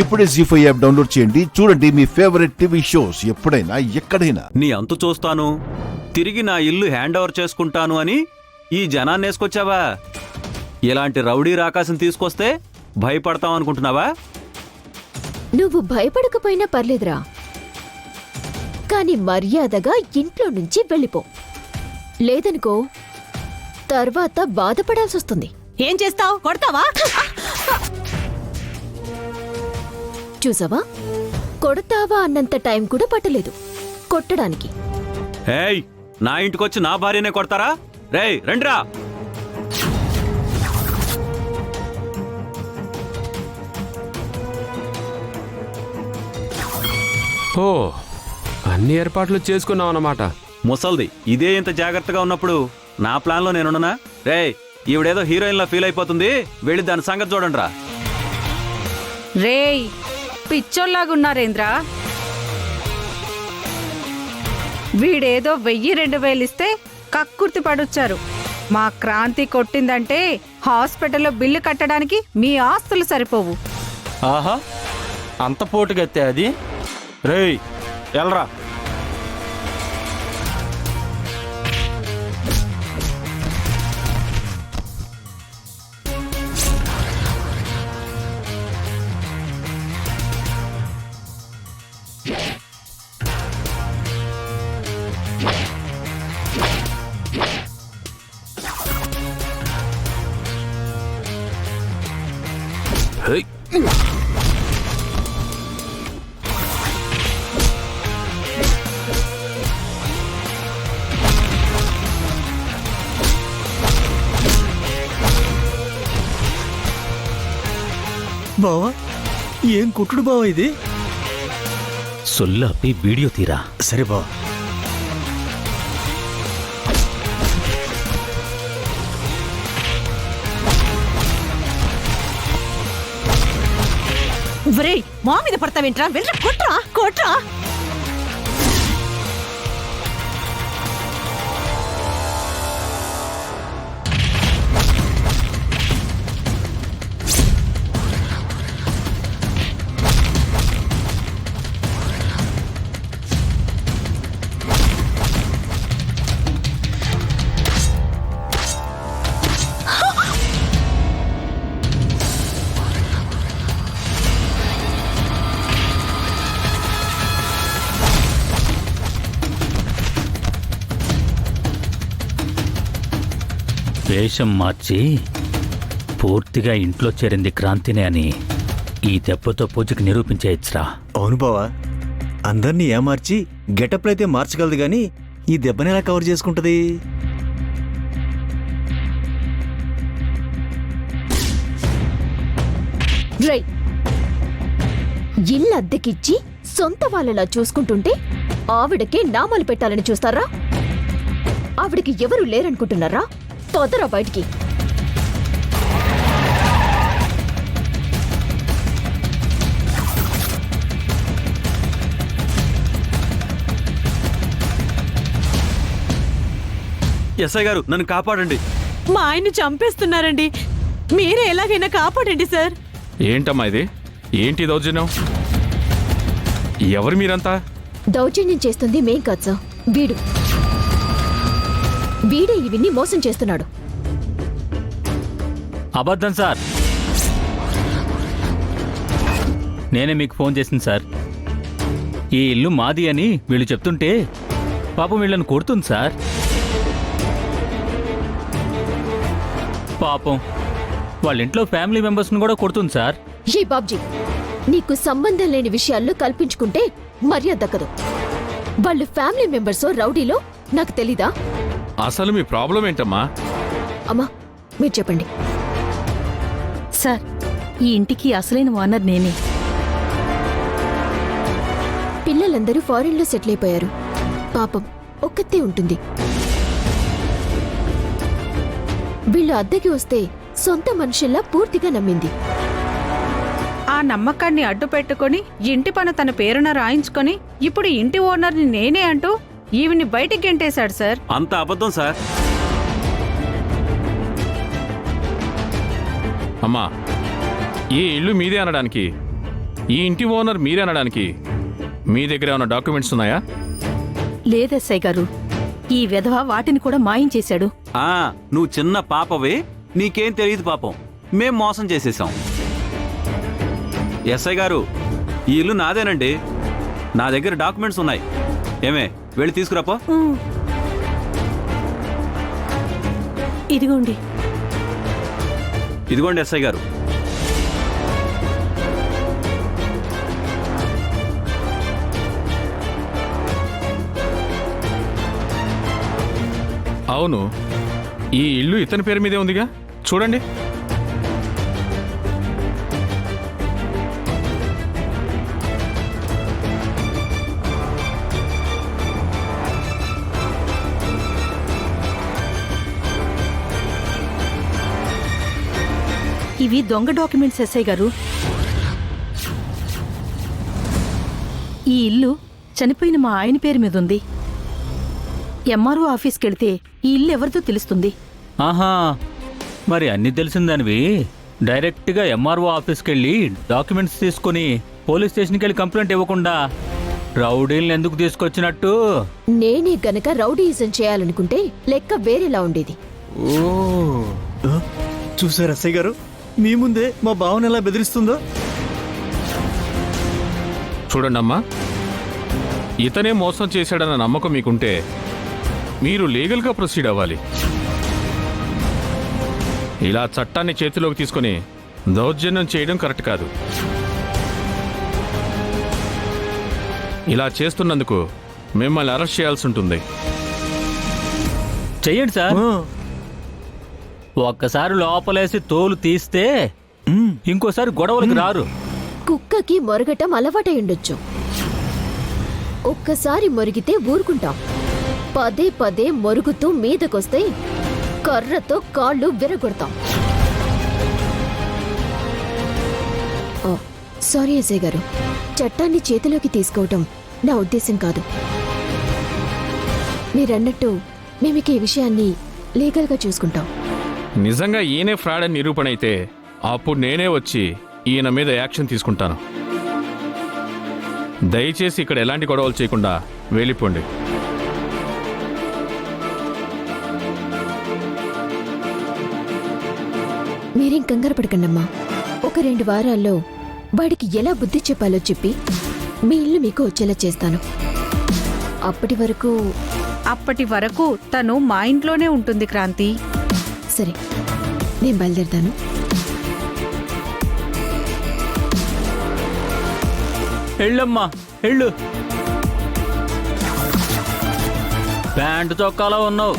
ఇప్పుడే జీ5 app download చేయండి. చూడండి మీ ఫేవరెట్ టీవీ షోస్ ఎప్పుడైనా ఎక్కడైనా. నీ అంతు చూస్తాను, తిరిగి నా ఇల్లు హ్యాండ్ ఓవర్ చేసుకుంటాను అని ఈ జనాన్ని వేసుకొచ్చావా? ఇలాంటి రౌడీ రాకాశం తీసుకొస్తే భయపడతాం అనుకుంటున్నావా? నువ్వు భయపడకపోయినా పర్లేదురా, కాని మర్యాదగా ఇంట్లో నుంచి వెళ్ళిపో. లేదనుకో తర్వాత బాధపడాల్సి వస్తుంది. ఏం చేస్తావు? కొడతావా? చూసావా, కొడతావా అన్నంత టైం కూడా పట్టలేదు కొట్టడానికి. ఏయ్, నా ఇంటికొచ్చి నా భార్యనే కొడతారా? రేయ్ రండిరా. ఓ, అన్ని ఏర్పాట్లు చేసుకున్నావు అన్నమాట. ముసల్ది ఇదే ఇంత జాగ్రత్తగా ఉన్నప్పుడు నా ప్లాన్లో నేనున్నా. రేయ్, ఈవిడేదో హీరోయిన్లా ఫీల్ అయిపోతుంది, వెళ్ళి దాని సంగతి చూడండి రా. రేయ్, పిచ్చోల్లాగున్నారేంద్రా? వీడేదో 1000-2000 ఇస్తే కక్కుర్తి పడొచ్చారు. మా క్రాంతి కొట్టిందంటే హాస్పిటల్లో బిల్లు కట్టడానికి మీ ఆస్తులు సరిపోవు. ఆహా, అంత పోటుగత్తే అది. రేయ్ ఎల్రా. హే, బావా, ఏం కుట్టుడు బావా ఇది? సొల్లాపి వీడియో తీరా. సరే బావా. ఒరేయ్, మా మీద పడతావేంట్రా? వెళ్ళ కొట్రా కొట్రా. వేషం మార్చి పూర్తిగా ఇంట్లో చేరింది క్రాంతినే అని ఈ దెబ్బతో పూజకి నిరూపించేయచ్చురా. అవును బావా, అందరినీ ఏమార్చి గెటప్లు అయితే మార్చగలదు గాని ఈ దెబ్బని ఎలా కవర్ చేసుకుంటది? రై, ఇల్లు అద్దెకిచ్చి సొంత వాళ్ళలా చూసుకుంటుంటే ఆవిడకే నామాలు పెట్టాలని చూస్తారా? ఆవిడకి ఎవరు లేరనుకుంటున్నారా? తొదరా బయటికి. ఎస్ఐ గారు, నన్ను కాపాడండి. మా ఆయన్ని చంపేస్తున్నారండి, మీరే ఎలాగైనా కాపాడండి సార్. ఏంటమ్మా ఇది? ఏంటి దౌర్జన్యం? ఎవరు మీరంతా? దౌర్జన్యం చేస్తుంది మేం కాదు సార్, వీడే ఇవిని మోసం చేస్తున్నాడు. అబద్ధం సార్, నేనే మీకు ఫోన్ చేసింది సార్. ఈ ఇల్లు మాది అని వీళ్ళు చెప్తుంటే పాపం వీళ్ళని కొడుతుంది సార్. పాపం వాళ్ళ ఇంట్లో ఫ్యామిలీ మెంబర్స్ని కూడా కొడుతుంది సార్. ఏ బాబ్జీ, నీకు సంబంధం లేని విషయాల్లో కల్పించుకుంటే మర్యాద దక్కదు. వాళ్ళు ఫ్యామిలీ మెంబర్సో రౌడీలో నాకు తెలీదా? అసలు మీ ప్రాబ్లం ఏంటమ్మా? అమ్మా, మీరు చెప్పండి. సార్, ఈ ఇంటికి అసలైన ఓనర్ నేనే. పిల్లలందరూ ఫారెన్లో సెటిల్ అయిపోయారు. పాపం ఒక్కతే ఉంటుంది. వీళ్ళు అద్దెకి వస్తే సొంత మనుషుల్లా పూర్తిగా నమ్మింది. ఆ నమ్మకాన్ని అడ్డు పెట్టుకుని ఇంటి పని తన పేరున రాయించుకొని ఇప్పుడు ఇంటి ఓనర్ని నేనే అంటూ ఈవిని బయటికి గెంటేశాడు సార్. అంత అబద్ధం సార్. అమ్మా, ఈ ఇల్లు మీదే అనడానికి ఈ ఇంటి ఓనర్ మీరే అనడానికి మీ దగ్గర ఏమైనా డాక్యుమెంట్స్ ఉన్నాయా? లేదెస్ఐ గారు, ఈ విధవ వాటిని కూడా మాయం చేశాడు. నువ్వు చిన్న పాపవే, నీకేం తెలియదు పాపం. మేం మోసం చేసేసాం. ఎస్ఐ గారు, ఈ ఇల్లు నాదేనండి. నా దగ్గర డాక్యుమెంట్స్ ఉన్నాయి. ఏమే, వెళ్ళి తీసుకురాపో. ఇదిగోండి. ఇదిగోండి ఎస్ఐ గారు. అవును, ఈ ఇల్లు ఇతని పేరు మీదే ఉందిగా, చూడండి. ఇవి దొంగ డాక్యుమెంట్స్ ఎస్ఐ గారు. ఈ ఇల్లు చనిపోయిన మా ఆయన పేరు మీద ఉంది. ఎంఆర్ఓ ఆఫీస్కి వెళితే ఈ ఇల్లు ఎవరిదో తెలుస్తుంది. ఆహా, మరి అన్నీ తెలిసిందానివి డైరెక్ట్గా ఎంఆర్ఓ ఆఫీస్కి వెళ్ళి డాక్యుమెంట్స్ తీసుకుని పోలీస్ స్టేషన్కి వెళ్ళి కంప్లైంట్ ఇవ్వకుండా రౌడీలను ఎందుకు తీసుకొచ్చినట్టు? నేనే గనక రౌడీయిజం చేయాలనుకుంటే లెక్క వేరేలా ఉండేది. చూసారు ఎస్ఐ గారు, మీ ముందే మా భావన ఎలా బెదిరిస్తుందో. చూడండి అమ్మా, ఇతనే మోసం చేశాడన్న నమ్మకం మీకుంటే మీరు లీగల్గా ప్రొసీడ్ అవ్వాలి. ఇలా చట్టాన్ని చేతిలోకి తీసుకొని దౌర్జన్యం చేయడం కరెక్ట్ కాదు. ఇలా చేస్తున్నందుకు మిమ్మల్ని అరెస్ట్ చేయాల్సి ఉంటుంది. చెయ్యండి సార్. ఒక్కసారి లోపలేసి తోలు తీస్తే ఇంకోసారి గొడవలకు రారు. కుక్కకి మొరగటం అలవాటై ఉండొచ్చు. ఒక్కసారి మొరిగితే ఊరుకుంటాం. పదే పదే మొరుగుతూ మీదకొస్తే కర్రతో కాళ్ళు విరగొడతాం. సారీ అజయ్ గారు, చట్టాన్ని చేతిలోకి తీసుకోవటం నా ఉద్దేశం కాదు. మీరన్నట్టు మేమిక ఈ విషయాన్ని లీగల్గా చూసుకుంటాం. నిజంగా ఈయనే ఫ్రాడ్ అని నిరూపణ అయితే అప్పుడు నేనే వచ్చి ఈయన మీద యాక్షన్ తీసుకుంటాను. దయచేసి ఇక్కడ ఎలాంటి గొడవలు చేయకుండా వెళ్ళిపోండి. మీరేం కంగారు పడకండమ్మా. ఒక 2 వారాల్లో వాడికి ఎలా బుద్ధి చెప్పాలో చెప్పి మీ ఇల్లు మీకు వచ్చేలా చేస్తాను. అప్పటి వరకు తను మా ఇంట్లోనే ఉంటుంది క్రాంతి. సరే, నేను బయలుదేరుతాను. ఎళ్ళమ్మా, ఎళ్ళు. ప్యాంటు చొక్కాలో ఉన్నావు,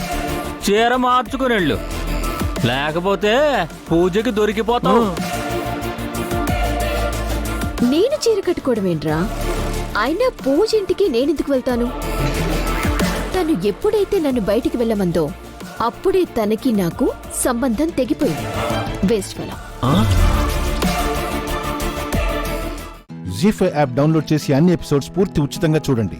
చీర మార్చుకుని వెళ్ళు, లేకపోతే పూజకి దొరికిపోతావు. నేను చీర కట్టుకోవడం ఏంట్రా? అయినా పూజ ఇంటికి నేనెందుకు వెళ్తాను? తను ఎప్పుడైతే నన్ను బయటికి వెళ్ళమందో అప్పుడే తనకి నాకు సంబంధం తెగిపోయింది. Waste fellow. Zee five app download చేసి అన్ని ఎపిసోడ్స్ పూర్తి ఉచితంగా చూడండి.